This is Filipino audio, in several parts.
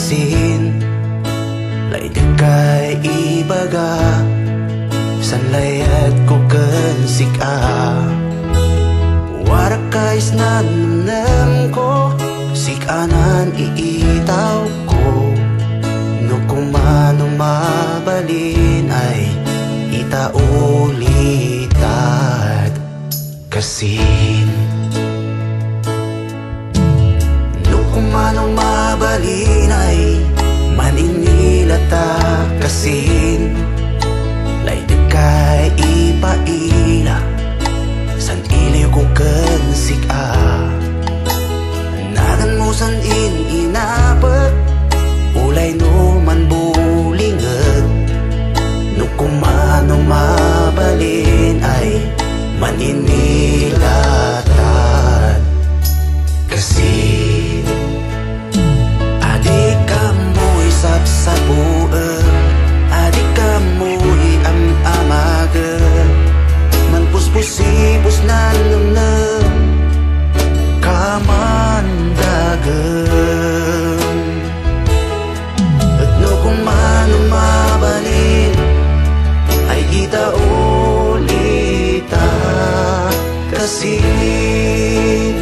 kasin lay dekay ibaga sanlayat ko ken sika warakais nanam ko sikanan iitaw ko no kumano mabalin ay itaulitat kasin no kumano mabalin ay maninilata kasin lay dekay ipaila san iliw ko ken sika nagan mo san inapat ulay no man bulingag no kumano mabalin ay maninilatan kasin adik kamoy sapsapuan adik kamoy amaga manpuspusipus nanamnam kamandagam at no kumano mabalin ay itaulita kasin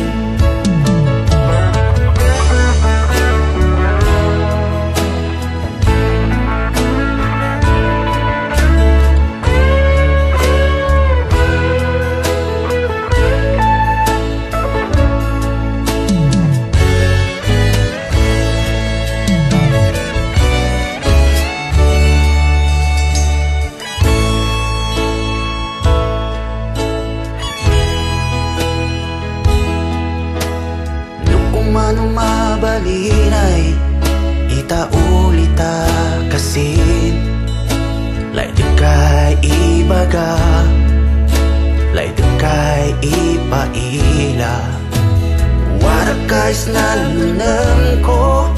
kumano mabalin ay itaulita kasin lay dekay ibaga lay dekay ipaila warakais nanam ko